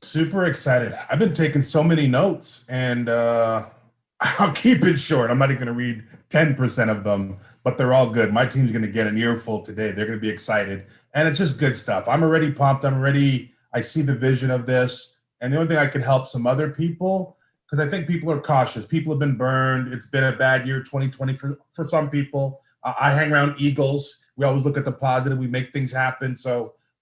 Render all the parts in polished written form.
Super excited. I've been taking so many notes and I'll keep it short. I'm not even going to read 10% of them, but they're all good. My team's going to get an earful today. They're going to be excited. And it's just good stuff. I'm already pumped. I'm ready. I see the vision of this. And the only thing I could help some other people, because I think people are cautious. People have been burned. It's been a bad year, 2020 for some people. I hang around Eagles. We always look at the positive. We make things happen.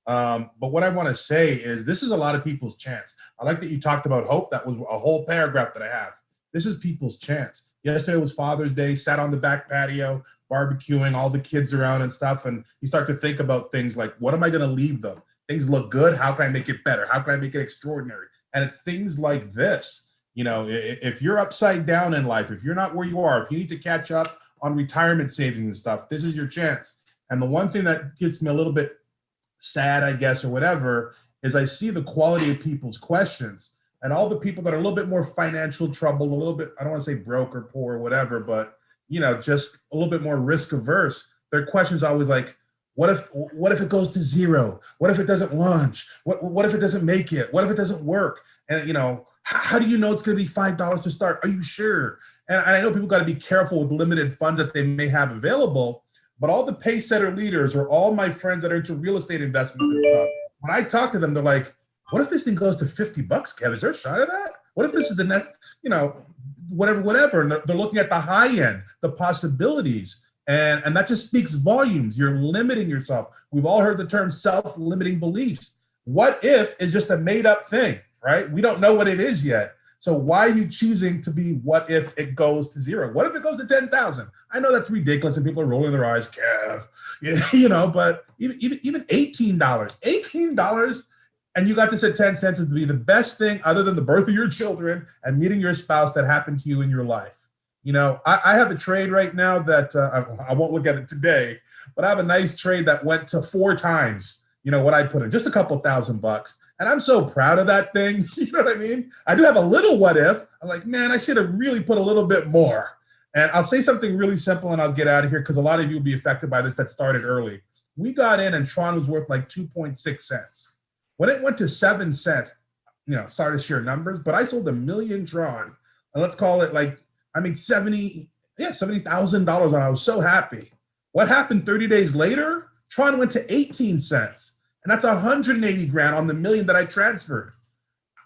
But what I want to say is this is a lot of people's chance. I like that you talked about hope. That was a whole paragraph that I have. This is people's chance. Yesterday was Father's Day, sat on the back patio, barbecuing, all the kids around and stuff. And you start to think about things like, what am I going to leave them? Things look good. How can I make it better? How can I make it extraordinary? And it's things like this. You know, if you're upside down in life, if you're not where you are, if you need to catch up on retirement savings and stuff, this is your chance. And the one thing that gets me a little bit sad, I guess, or whatever, is I see the quality of people's questions and all the people that are a little bit more financial trouble, a little bit, I don't want to say broke or poor or whatever, but, you know, just a little bit more risk averse. Their questions are always like, what if it goes to zero? What if it doesn't launch? What if it doesn't make it? What if it doesn't work? And, you know, how do you know it's going to be $5 to start? Are you sure? And I know people got to be careful with limited funds that they may have available. But all the pace setter leaders or all my friends that are into real estate investments and stuff, when I talk to them, they're like, what if this thing goes to $50, Kev? Is there a shot of that? What if this is the next, you know, whatever. And they're looking at the high end, the possibilities. And that just speaks volumes. You're limiting yourself. We've all heard the term self-limiting beliefs. What if is just a made up thing, right? We don't know what it is yet. So why are you choosing to be what if it goes to zero? What if it goes to 10,000? I know that's ridiculous and people are rolling their eyes, Kev, you know, but even $18, and you got this at 10 cents to be the best thing other than the birth of your children and meeting your spouse that happened to you in your life. You know, I have a trade right now that I won't look at it today, but I have a nice trade that went to 4 times, you know, what I put in, just a couple $1,000. And I'm so proud of that thing. You know what I mean? I do have a little what if. I'm like, man, I should have really put a little bit more. And I'll say something really simple and I'll get out of here because a lot of you will be affected by this that started early. We got in and Tron was worth like 2.6 cents. When it went to 7 cents, you know, sorry to share numbers, but I sold 1 million Tron. And let's call it like, I mean, $70,000 and I was so happy. What happened 30 days later? Tron went to 18 cents. And that's 180 grand on the million that I transferred.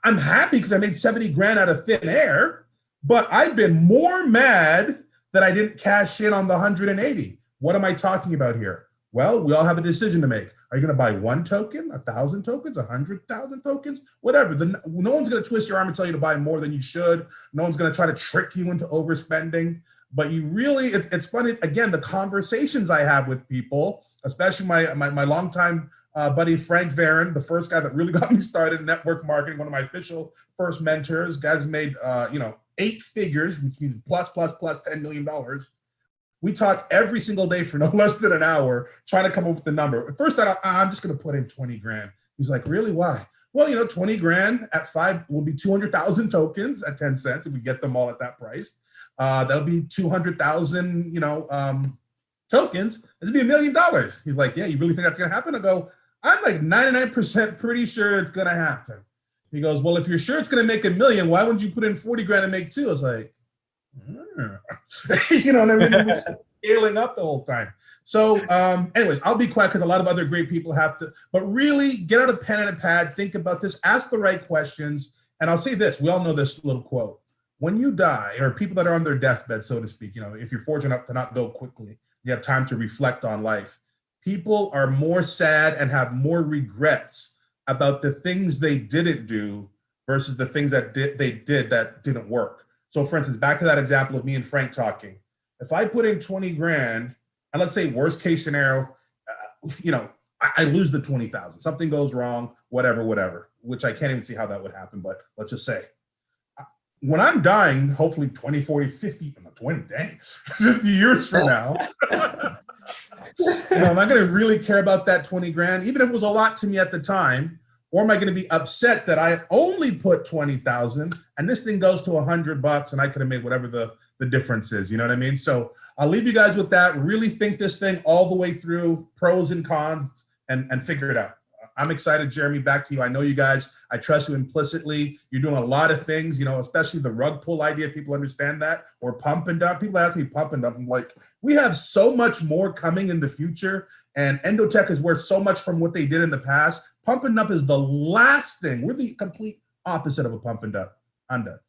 I'm happy because I made 70 grand out of thin air, but I've been more mad that I didn't cash in on the 180. What am I talking about here? Well, we all have a decision to make. Are you going to buy 1 token, 1,000 tokens, 100,000 tokens, whatever? No one's going to twist your arm and tell you to buy more than you should. No one's going to try to trick you into overspending. But you really, it's funny, again, the conversations I have with people, especially my longtime buddy Frank Varon, the first guy that really got me started in network marketing, one of my official first mentors. Guys made 8 figures, which means plus $10 million. We talk every single day for no less than an hour, trying to come up with the number. At first, I'm just going to put in 20 grand. He's like, really? Why? Well, you know, 20 grand at 5 will be 200,000 tokens at 10 cents if we get them all at that price. That'll be 200,000, tokens. It'll be $1 million. He's like, yeah, you really think that's going to happen? I go, I'm like 99% pretty sure it's going to happen. He goes, well, if you're sure it's going to make $1 million, why wouldn't you put in 40 grand and make 2? I was like, you know what I mean? We're just scaling up the whole time. So anyways, I'll be quiet because a lot of other great people have to, but really get out a pen and a pad, think about this, ask the right questions. And I'll say this, we all know this little quote. When you die, or people that are on their deathbed, so to speak, you know, if you're fortunate enough to not go quickly, you have time to reflect on life. People are more sad and have more regrets about the things they didn't do versus the things that they did that didn't work. So for instance, back to that example of me and Frank talking, if I put in 20 grand, and let's say worst case scenario, I lose the 20,000, something goes wrong, whatever, which I can't even see how that would happen, but let's just say, when I'm dying, hopefully 20, 40, 50, 50 years from now, am I going to really care about that 20 grand, even if it was a lot to me at the time? Or am I going to be upset that I only put 20,000 and this thing goes to $100 and I could have made whatever the difference is, you know what I mean? So I'll leave you guys with that. Really think this thing all the way through, pros and cons, and figure it out. I'm excited, Jeremy. Back to you. I know you guys, I trust you implicitly. You're doing a lot of things, especially the rug pull idea. People understand that, or pump and dump. People ask me pump and dump. I'm like, we have so much more coming in the future, and Endotech is worth so much from what they did in the past. Pump and dump is the last thing. We're the complete opposite of a pump and dump. I'm done.